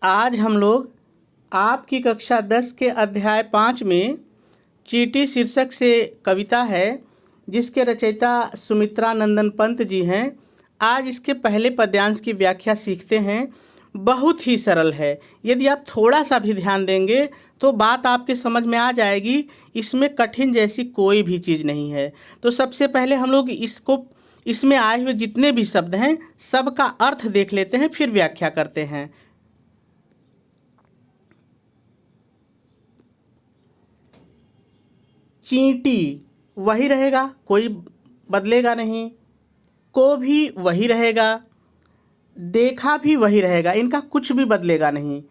आज हम लोग आपकी कक्षा 10 के अध्याय 5 में चींटी शीर्षक से कविता है जिसके रचयिता सुमित्रा नंदन पंत जी हैं। आज इसके पहले पद्यांश की व्याख्या सीखते हैं। बहुत ही सरल है, यदि आप थोड़ा सा भी ध्यान देंगे तो बात आपके समझ में आ जाएगी। इसमें कठिन जैसी कोई भी चीज़ नहीं है। तो सबसे पहले हम लोग इसमें आए हुए जितने भी शब्द हैं सबका अर्थ देख लेते हैं, फिर व्याख्या करते हैं। चींटी वही रहेगा, कोई बदलेगा नहीं। को भी वही रहेगा, देखा भी वही रहेगा, इनका कुछ भी बदलेगा नहीं।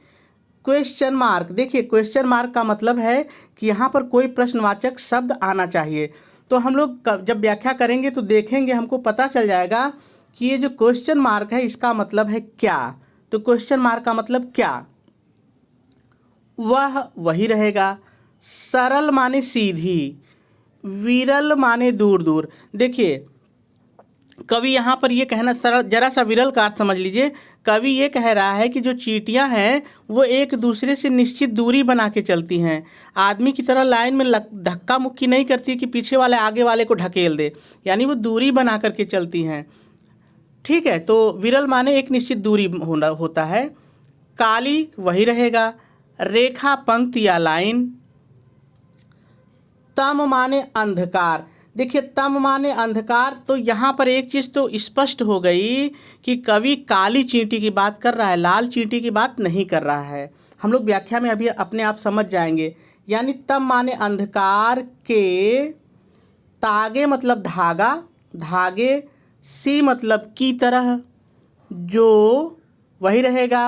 क्वेश्चन मार्क, देखिए क्वेश्चन मार्क का मतलब है कि यहाँ पर कोई प्रश्नवाचक शब्द आना चाहिए। तो हम लोग जब व्याख्या करेंगे तो देखेंगे, हमको पता चल जाएगा कि ये जो क्वेश्चन मार्क है इसका मतलब है क्या। तो क्वेश्चन मार्क का मतलब क्या, वह वही रहेगा। सरल माने सीधी, विरल माने दूर दूर। देखिए कवि यहाँ पर ये कहना, सरल जरा सा विरल का अर्थ समझ लीजिए। कवि ये कह रहा है कि जो चींटियाँ हैं वो एक दूसरे से निश्चित दूरी बना के चलती हैं। आदमी की तरह लाइन में धक्का मुक्की नहीं करती कि पीछे वाले आगे वाले को ढकेल दे, यानी वो दूरी बना करके चलती हैं। ठीक है, तो विरल माने एक निश्चित दूरी होता है। काली वही रहेगा, रेखा पंक्ति या लाइन। तम माने अंधकार, देखिए तम माने अंधकार। तो यहाँ पर एक चीज़ तो स्पष्ट हो गई कि कवि काली चींटी की बात कर रहा है, लाल चींटी की बात नहीं कर रहा है। हम लोग व्याख्या में अभी अपने आप समझ जाएंगे। यानी तम माने अंधकार के, तागे मतलब धागा, धागे, सी मतलब की तरह, जो वही रहेगा।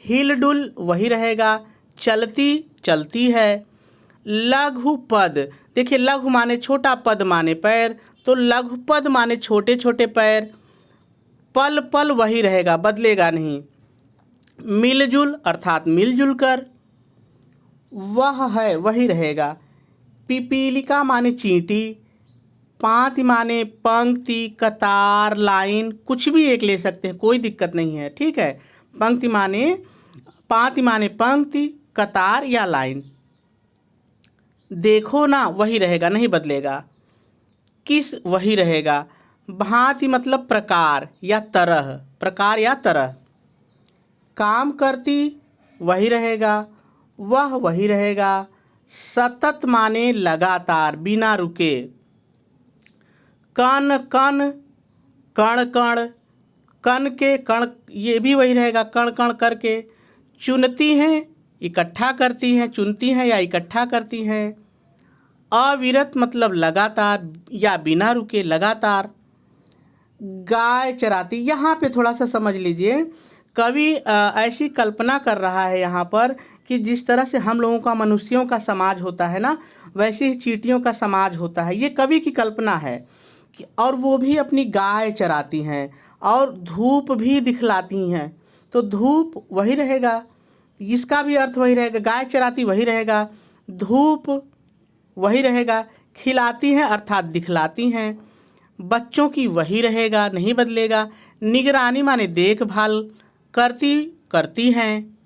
हिलडुल वही रहेगा, चलती चलती है। लघु पद, देखिए लघु माने छोटा, पद माने पैर, तो लघु पद माने छोटे छोटे पैर। पल पल वही रहेगा, बदलेगा नहीं। मिलजुल अर्थात मिलजुल कर, वह है वही रहेगा। पिपीलिका माने चींटी, पाँति माने पंक्ति, कतार, लाइन, कुछ भी एक ले सकते हैं, कोई दिक्कत नहीं है। ठीक है, पंक्ति माने, पाँति माने पंक्ति, कतार या लाइन। देखो ना वही रहेगा, नहीं बदलेगा। किस वही रहेगा। भांति मतलब प्रकार या तरह, प्रकार या तरह। काम करती वही रहेगा, वह वही रहेगा। सतत माने लगातार, बिना रुके। कण कण, कण कण, कण के कण, ये भी वही रहेगा, कण कण करके। चुनती हैं, इकट्ठा करती हैं, चुनती हैं या इकट्ठा करती हैं। अविरत मतलब लगातार या बिना रुके, लगातार। गाय चराती, यहाँ पे थोड़ा सा समझ लीजिए। कवि ऐसी कल्पना कर रहा है यहाँ पर कि जिस तरह से हम लोगों का, मनुष्यों का समाज होता है ना, वैसे ही चींटियों का समाज होता है। ये कवि की कल्पना है कि, और वो भी अपनी गाय चराती हैं और धूप भी दिखलाती हैं। तो धूप वही रहेगा, इसका भी अर्थ वही रहेगा। गाय चराती वही रहेगा, धूप वही रहेगा। खिलाती हैं अर्थात दिखलाती हैं। बच्चों की वही रहेगा, नहीं बदलेगा। निगरानी माने देखभाल, करती करती हैं।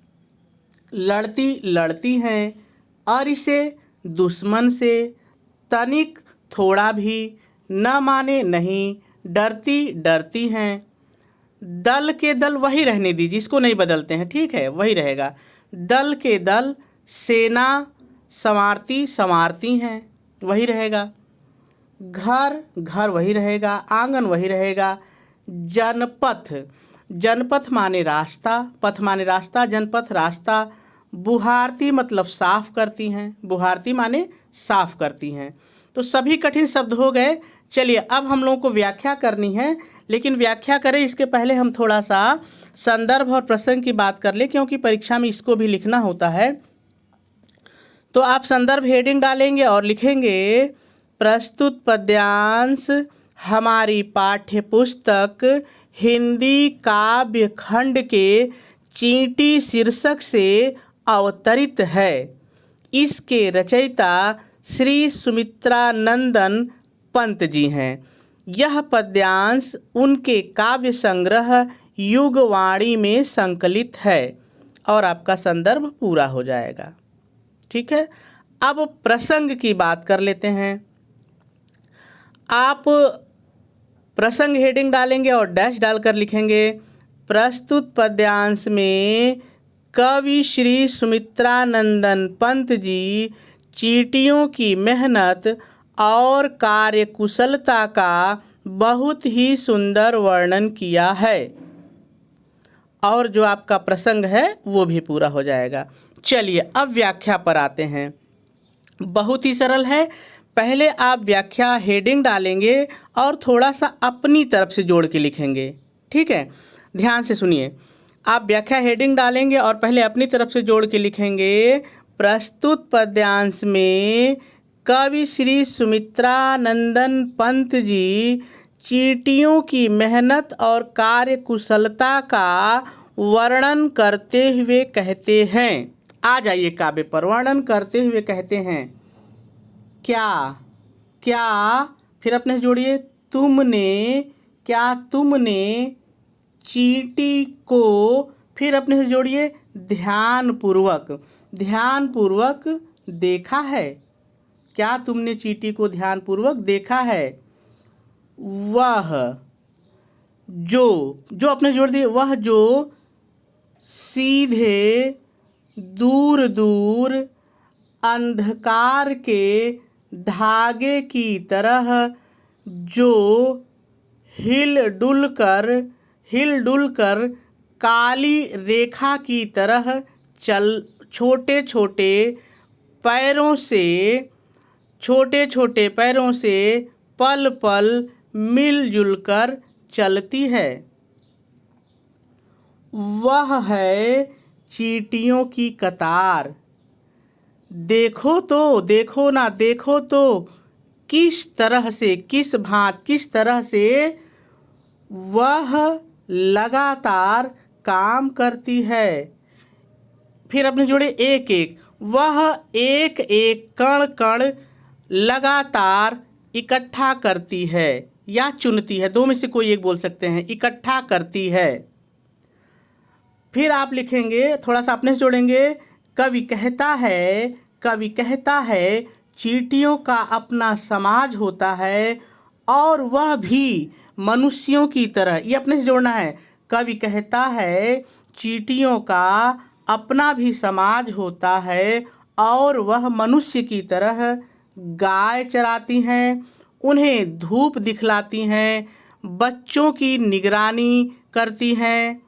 लड़ती लड़ती हैं। अरि से दुश्मन से। तनिक थोड़ा भी, न माने नहीं, डरती डरती हैं। दल के दल वही रहने दीजिए, इसको नहीं बदलते हैं, ठीक है, वही रहेगा। दल के दल, सेना संवारती संवारती हैं, वही रहेगा। घर घर वही रहेगा, आंगन वही रहेगा। जनपथ, जनपथ माने रास्ता, पथ माने रास्ता, जनपथ रास्ता। बुहारती मतलब साफ करती हैं, बुहारती माने साफ करती हैं। तो सभी कठिन शब्द हो गए। चलिए अब हम लोगों को व्याख्या करनी है, लेकिन व्याख्या करें इसके पहले हम थोड़ा सा संदर्भ और प्रसंग की बात कर लें, क्योंकि परीक्षा में इसको भी लिखना होता है। तो आप संदर्भ हेडिंग डालेंगे और लिखेंगे, प्रस्तुत पद्यांश हमारी पाठ्य पुस्तक हिंदी काव्य खंड के चींटी शीर्षक से अवतरित है। इसके रचयिता श्री सुमित्रा नंदन पंत जी हैं। यह पद्यांश उनके काव्य संग्रह युगवाणी में संकलित है। और आपका संदर्भ पूरा हो जाएगा। ठीक है, अब प्रसंग की बात कर लेते हैं। आप प्रसंग हेडिंग डालेंगे और डैश डालकर लिखेंगे, प्रस्तुत पद्यांश में कवि श्री सुमित्रानंदन पंत जी चींटियों की मेहनत और कार्यकुशलता का बहुत ही सुंदर वर्णन किया है। और जो आपका प्रसंग है वो भी पूरा हो जाएगा। चलिए अब व्याख्या पर आते हैं। बहुत ही सरल है। पहले आप व्याख्या हेडिंग डालेंगे और थोड़ा सा अपनी तरफ से जोड़ के लिखेंगे। ठीक है, ध्यान से सुनिए। आप व्याख्या हेडिंग डालेंगे और पहले अपनी तरफ से जोड़ के लिखेंगे, प्रस्तुत पद्यांश में कवि श्री सुमित्रानंदन पंत जी चींटियों की मेहनत और कार्यकुशलता का वर्णन करते हुए कहते हैं। आ जाइए काव्य पर। वर्णन करते हुए कहते हैं क्या, क्या फिर अपने से जोड़िए, तुमने, क्या तुमने चींटी को, फिर अपने से जोड़िए, ध्यानपूर्वक, ध्यानपूर्वक देखा है। क्या तुमने चींटी को ध्यानपूर्वक देखा है। वह जो अपने जोड़ दिए, वह जो सीधे दूर दूर अंधकार के धागे की तरह जो हिलडुल कर काली रेखा की तरह छोटे छोटे पैरों से पल पल मिलजुल कर चलती है। वह है चींटियों की कतार। देखो तो किस तरह से वह लगातार काम करती है। फिर अपने जोड़े एक एक, वह एक एक कण कण लगातार इकट्ठा करती है या चुनती है, दो में से कोई एक बोल सकते हैं, इकट्ठा करती है। फिर आप लिखेंगे, थोड़ा सा अपने से जोड़ेंगे, कवि कहता है चींटियों का अपना समाज होता है और वह भी मनुष्यों की तरह। ये अपने से जोड़ना है। कवि कहता है चींटियों का अपना भी समाज होता है और वह मनुष्य की तरह गाय चराती हैं, उन्हें धूप दिखलाती हैं, बच्चों की निगरानी करती हैं,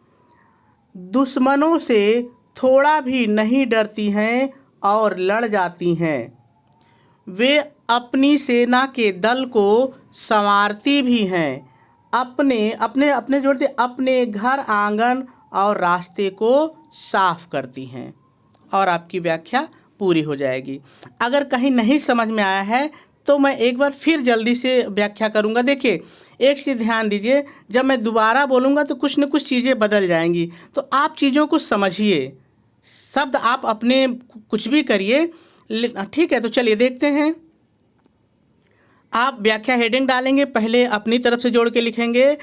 दुश्मनों से थोड़ा भी नहीं डरती हैं और लड़ जाती हैं। वे अपनी सेना के दल को संवारती भी हैं, अपने जोड़ते अपने घर आंगन और रास्ते को साफ करती हैं। और आपकी व्याख्या पूरी हो जाएगी। अगर कहीं नहीं समझ में आया है तो मैं एक बार फिर जल्दी से व्याख्या करूंगा। देखिए, एक चीज़ ध्यान दीजिए, जब मैं दोबारा बोलूँगा तो कुछ न कुछ चीज़ें बदल जाएंगी, तो आप चीज़ों को समझिए। शब्द आप अपने कुछ भी करिए, ठीक है। तो चलिए देखते हैं। आप व्याख्या हेडिंग डालेंगे, पहले अपनी तरफ से जोड़ के लिखेंगे,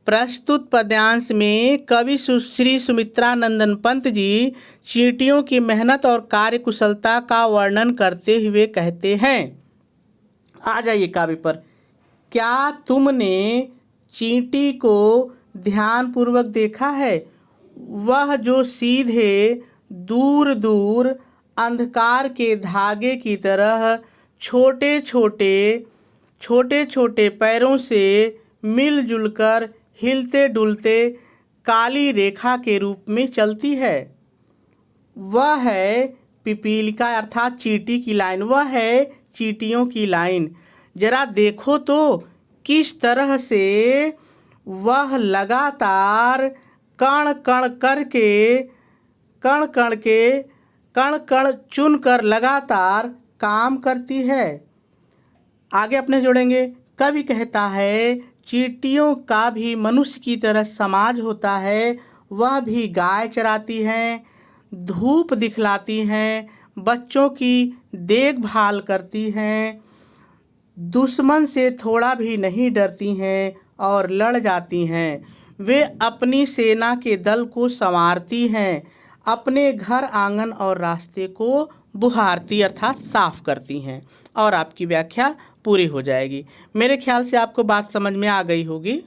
प्रस्तुत पद्यांश में कवि श्री सुमित्रानंदन पंत जी चींटियों की मेहनत और कार्यकुशलता का वर्णन करते हुए कहते हैं। आ जाइए काव्य पर। क्या तुमने चींटी को ध्यानपूर्वक देखा है। वह जो सीधे दूर दूर अंधकार के धागे की तरह छोटे छोटे पैरों से मिलजुल कर हिलते डुलते काली रेखा के रूप में चलती है। वह है पिपीलिका अर्थात चींटी की लाइन, वह है चींटियों की लाइन। जरा देखो तो किस तरह से वह लगातार कण कण चुनकर लगातार काम करती है। आगे अपने जोड़ेंगे, कवि कहता है चींटियों का भी मनुष्य की तरह समाज होता है, वह भी गाय चराती हैं, धूप दिखलाती हैं, बच्चों की देखभाल करती हैं, दुश्मन से थोड़ा भी नहीं डरती हैं और लड़ जाती हैं। वे अपनी सेना के दल को संवारती हैं, अपने घर आंगन और रास्ते को बुहारती अर्थात साफ करती हैं। और आपकी व्याख्या पूरी हो जाएगी। मेरे ख्याल से आपको बात समझ में आ गई होगी।